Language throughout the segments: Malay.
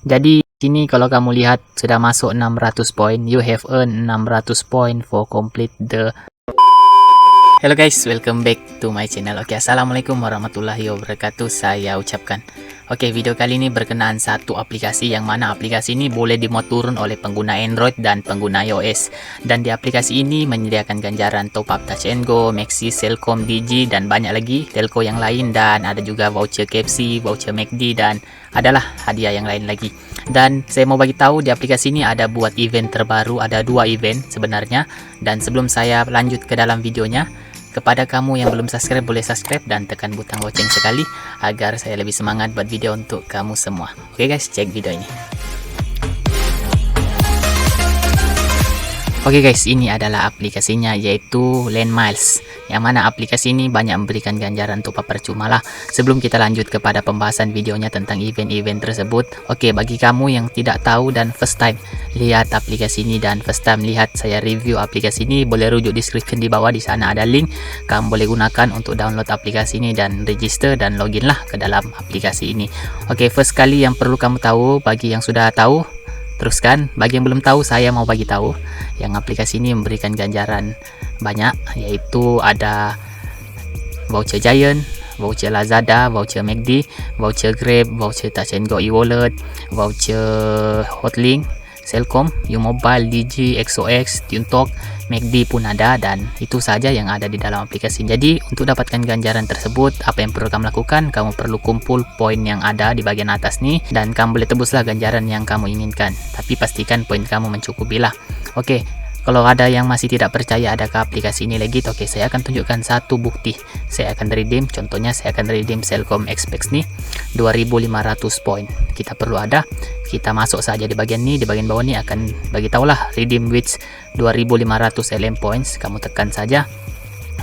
Jadi sini kalau kamu lihat sudah masuk 600 poin, you have earned 600 poin for complete the. Hello guys, welcome back to my channel. Oke, assalamualaikum warahmatullahi wabarakatuh. Saya ucapkan. Oke, video kali ini berkenaan satu aplikasi yang mana aplikasi ini boleh dimuat turun oleh pengguna Android dan pengguna iOS. Dan di aplikasi ini menyediakan ganjaran top up Touch and Go, Maxis, Selcom, Digi dan banyak lagi telco yang lain, dan ada juga voucher KFC, voucher McD dan adalah hadiah yang lain lagi. Dan saya mau bagi tahu di aplikasi ini ada buat event terbaru, ada 2 event sebenarnya. Dan sebelum saya lanjut ke dalam videonya, kepada kamu yang belum subscribe, boleh subscribe dan tekan butang lonceng sekali agar saya lebih semangat buat video untuk kamu semua. Oke guys, cek video ini. Oke guys, ini adalah aplikasinya, yaitu Landmiles, yang mana aplikasi ini banyak memberikan ganjaran top up percuma lah. Sebelum kita lanjut kepada pembahasan videonya tentang event-event tersebut, oke, bagi kamu yang tidak tahu dan first time lihat aplikasi ini dan first time lihat saya review aplikasi ini, boleh rujuk description di bawah, di sana ada link. Kamu boleh gunakan untuk download aplikasi ini dan register dan login lah ke dalam aplikasi ini. Oke, first kali yang perlu kamu tahu, bagi yang sudah tahu teruskan, bagi yang belum tahu saya mau bagi tahu yang aplikasi ini memberikan ganjaran banyak, yaitu ada voucher Giant, voucher Lazada, voucher McD, voucher Grab, voucher Touch and Go e-wallet, voucher Hotlink, Selcom, U-Mobile, Digi, XOX, TuneTalk, McD pun ada, dan itu saja yang ada di dalam aplikasi. Jadi untuk dapatkan ganjaran tersebut, apa yang perlu kamu lakukan? Kamu perlu kumpul poin yang ada di bagian atas nih, dan kamu boleh tebuslah ganjaran yang kamu inginkan. Tapi pastikan poin kamu mencukupi lah. Oke. Kalau ada yang masih tidak percaya adakah aplikasi ini legit, oke, saya akan tunjukkan satu bukti. Saya akan redeem, contohnya saya akan redeem Selcom Expex nih, 2500 poin. Kita perlu ada, kita masuk saja di bagian ini, di bagian bawah ini akan bagi tahulah redeem with 2500 LM points. Kamu tekan saja,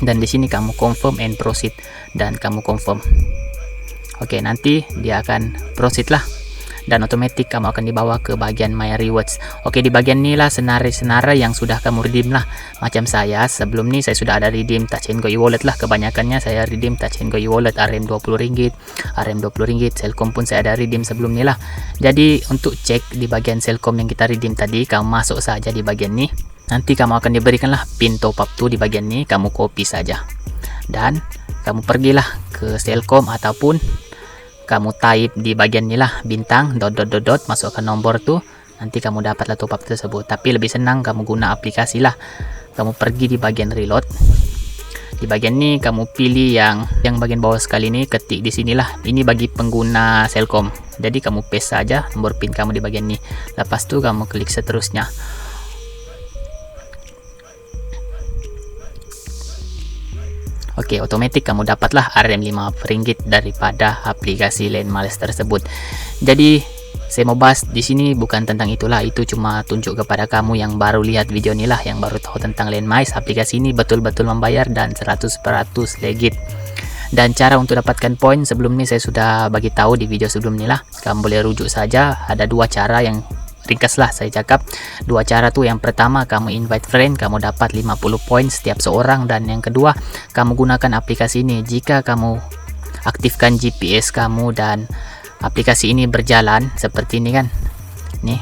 dan di sini kamu confirm and proceed, dan kamu confirm. Oke, nanti dia akan proceed lah, dan otomatis kamu akan dibawa ke bagian My Rewards. Oke, di bagian ini lah senarai-senarai yang sudah kamu redeem lah. Macam saya, sebelum ini saya sudah ada redeem Touch and Go e-wallet lah. Kebanyakannya saya redeem Touch and Go e-wallet, RM RM20, RM20. Selcom pun saya ada redeem sebelum ini lah. Jadi untuk cek di bagian Selcom yang kita redeem tadi, kamu masuk saja di bagian ini. Nanti kamu akan diberikan lah pin top up tuh di bagian ini, kamu copy saja. Dan kamu pergilah ke Selcom ataupun kamu type di bagian inilah bintang dot, masukkan nomor tuh, nanti kamu dapatlah top up tersebut. Tapi lebih senang kamu guna aplikasi lah. Kamu pergi di bagian reload, di bagian ini kamu pilih yang bagian bawah sekali ini, ketik di sinilah, ini bagi pengguna Selcom. Jadi kamu paste saja nomor pin kamu di bagian ini, lepas itu kamu klik seterusnya. Oke, otomatis kamu dapatlah RM50 daripada aplikasi Landmiles tersebut. Jadi saya mau bahas di sini bukan tentang itulah, itu cuma tunjuk kepada kamu yang baru lihat video ini lah, yang baru tahu tentang Landmiles. Aplikasi ini betul-betul membayar dan 100% legit. Dan cara untuk dapatkan poin sebelum ini saya sudah bagi tahu di video sebelum ini lah. Kamu boleh rujuk saja, ada 2 cara yang ringkas lah saya cakap. 2 cara tuh, yang pertama kamu invite friend, kamu dapat 50 poin setiap seorang, dan yang kedua kamu gunakan aplikasi ini. Jika kamu aktifkan GPS kamu dan aplikasi ini berjalan seperti ini kan, nih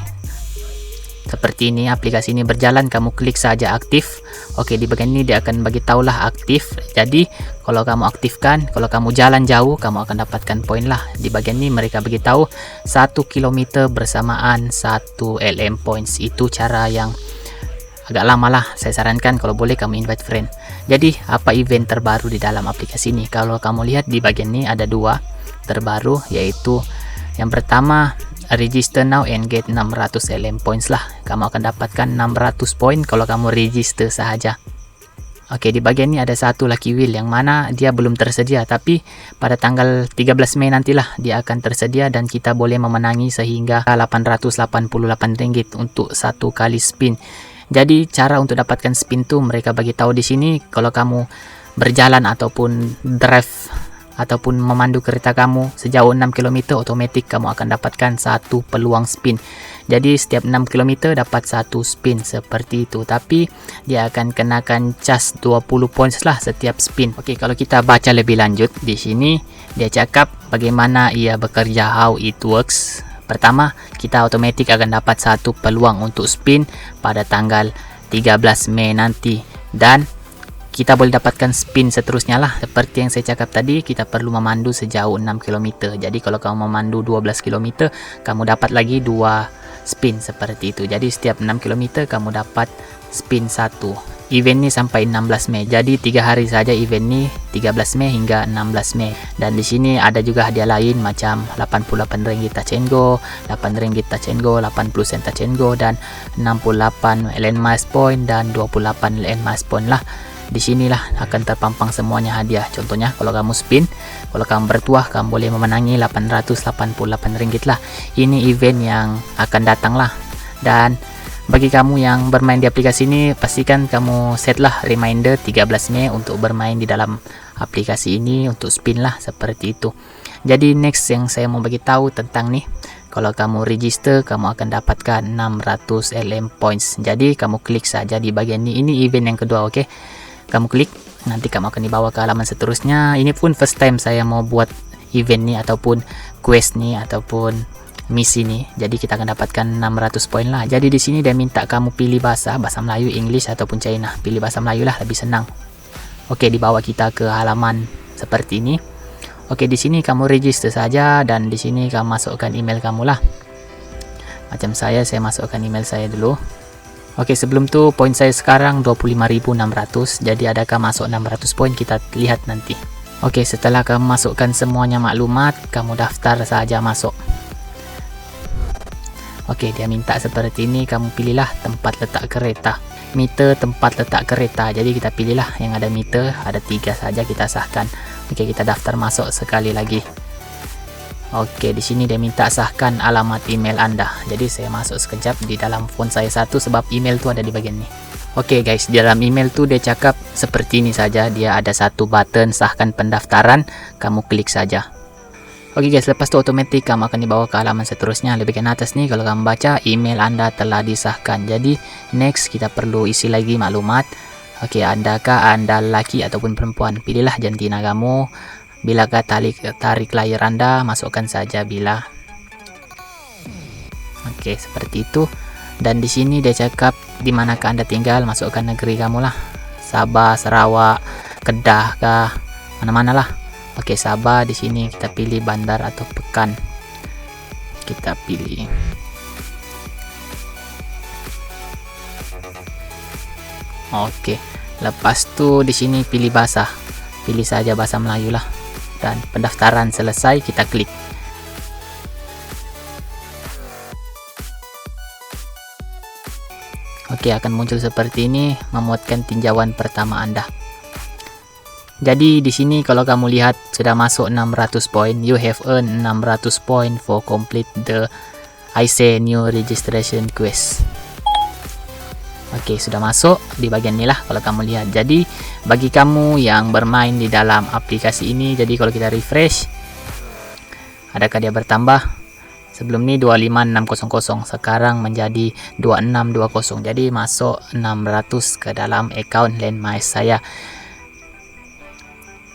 seperti ini, aplikasi ini berjalan, kamu klik saja aktif. Oke, di bagian ini dia akan bagi tahulah aktif. Jadi kalau kamu aktifkan, kalau kamu jalan jauh, kamu akan dapatkan poin lah. Di bagian ini mereka bagi tahu 1 km bersamaan 1 LM points. Itu cara yang agak lama lah. Saya sarankan kalau boleh kamu invite friend. Jadi apa event terbaru di dalam aplikasi ini? Kalau kamu lihat di bagian ini ada 2 terbaru, yaitu yang pertama register now and get 600 LM points lah. Kamu akan dapatkan 600 poin kalau kamu register saja. Oke, di bagian ini ada satu lucky wheel yang mana dia belum tersedia, tapi pada tanggal 13 Mei nantilah dia akan tersedia, dan kita boleh memenangi sehingga 888 ringgit untuk satu kali spin. Jadi cara untuk dapatkan spin tuh mereka bagi tahu di sini. Kalau kamu berjalan ataupun drive ataupun memandu kereta kamu sejauh 6 km, otomatis kamu akan dapatkan satu peluang spin. Jadi setiap 6 km dapat satu spin seperti itu, tapi dia akan kenakan cas 20 points lah setiap spin. Oke, kalau kita baca lebih lanjut di sini dia cakap bagaimana ia bekerja, how it works. Pertama, kita otomatis akan dapat satu peluang untuk spin pada tanggal 13 Mei nanti, dan kita boleh dapatkan spin seterusnya lah. Seperti yang saya cakap tadi, kita perlu memandu sejauh 6 km. Jadi kalau kamu memandu 12 km, kamu dapat lagi 2 spin seperti itu. Jadi setiap 6 km kamu dapat spin 1. Event ini sampai 16 Mei. Jadi 3 hari saja event ini, 13 Mei hingga 16 Mei. Dan di sini ada juga hadiah lain macam 88 ringgit touch and go, 8 ringgit touch and go, 80 sen touch and go, dan 68 land miles point dan 28 land miles point lah. Di sinilah akan terpampang semuanya hadiah. Contohnya kalau kamu spin, kalau kamu bertuah, kamu boleh memenangi 888 ringgit lah. Ini event yang akan datang lah. Dan bagi kamu yang bermain di aplikasi ini, pastikan kamu set lah reminder 13 Mei untuk bermain di dalam aplikasi ini untuk spin lah, seperti itu. Jadi next yang saya mau bagi tahu tentang nih, kalau kamu register, kamu akan dapatkan 600 LM points. Jadi kamu klik saja di bagian ini. Ini event yang kedua, oke? Kamu klik, nanti kamu akan dibawa ke halaman seterusnya. Ini pun first time saya mau buat event nih ataupun quest nih ataupun misi nih. Jadi kita akan dapatkan 600 poin lah. Jadi di sini dia minta kamu pilih bahasa Melayu, English ataupun China. Pilih bahasa Melayu lah, lebih senang. Oke, dibawa kita ke halaman seperti ini. Oke, di sini kamu register saja, dan di sini kamu masukkan email kamu lah. Macam saya masukkan email saya dulu. Oke, sebelum itu poin saya sekarang 25.600. Jadi adakah masuk 600 poin? Kita lihat nanti. Oke, setelah kamu masukkan semuanya maklumat, kamu daftar saja masuk. Oke, dia minta seperti ini, kamu pilihlah tempat letak kereta, meter tempat letak kereta. Jadi kita pilihlah yang ada meter, ada 3 saja kita sahkan. Oke, kita daftar masuk sekali lagi. Oke, di sini dia minta sahkan alamat email Anda. Jadi saya masuk sekejap di dalam phone saya satu, sebab email tuh ada di bagian ini. Oke guys, di dalam email tuh dia cakap seperti ini saja. Dia ada satu button sahkan pendaftaran, kamu klik saja. Oke guys, lepas itu otomatis kamu akan dibawa ke halaman seterusnya. Di bagian atas nih, kalau kamu baca, email Anda telah disahkan. Jadi next kita perlu isi lagi maklumat. Oke, adakah Anda laki ataupun perempuan? Pilihlah jantina kamu. Bilakah tarik layar Anda, masukkan saja bila. Oke, seperti itu. Dan di sini dia cakap di manakah Anda tinggal, masukkan negeri kamu lah. Sabah, Sarawak, Kedah kah, mana-mana lah. Oke, Sabah, di sini kita pilih bandar atau pekan. Kita pilih. Oke, lepas tuh di sini pilih bahasa. Pilih saja bahasa Melayu lah. Dan pendaftaran selesai, kita klik. Oke, akan muncul seperti ini, memuatkan tinjauan pertama Anda. Jadi di sini kalau kamu lihat sudah masuk 600 poin. You have earned 600 poin for complete the IC new registration quest. Oke, sudah masuk di bagian ini lah kalau kamu lihat. Jadi bagi kamu yang bermain di dalam aplikasi ini, jadi kalau kita refresh, adakah dia bertambah? Sebelum ini 25600, sekarang menjadi 2620. Jadi masuk 600 ke dalam account Landmiles saya.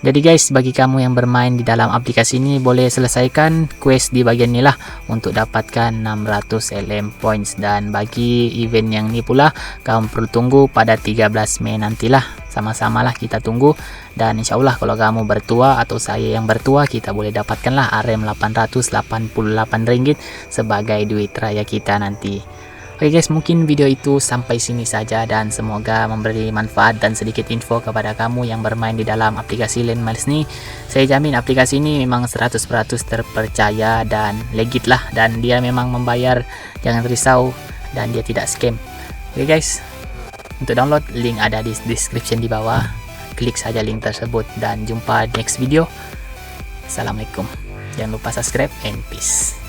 Jadi guys, bagi kamu yang bermain di dalam aplikasi ini, boleh selesaikan quest di bagian ini lah untuk dapatkan 600 LM points. Dan bagi event yang ini pula, kamu perlu tunggu pada 13 Mei nantilah. Sama-sama lah kita tunggu. Dan insya Allah kalau kamu bertua atau saya yang bertua, kita boleh dapatkan lah RM888 ringgit sebagai duit raya kita nanti. Oke guys, mungkin video itu sampai sini saja, dan semoga memberi manfaat dan sedikit info kepada kamu yang bermain di dalam aplikasi Landmiles ini. Saya jamin aplikasi ini memang 100% terpercaya dan legit lah, dan dia memang membayar, jangan risau, dan dia tidak scam. Oke guys, untuk download link ada di description di bawah. Klik saja link tersebut dan jumpa next video. Assalamualaikum. Jangan lupa subscribe and peace.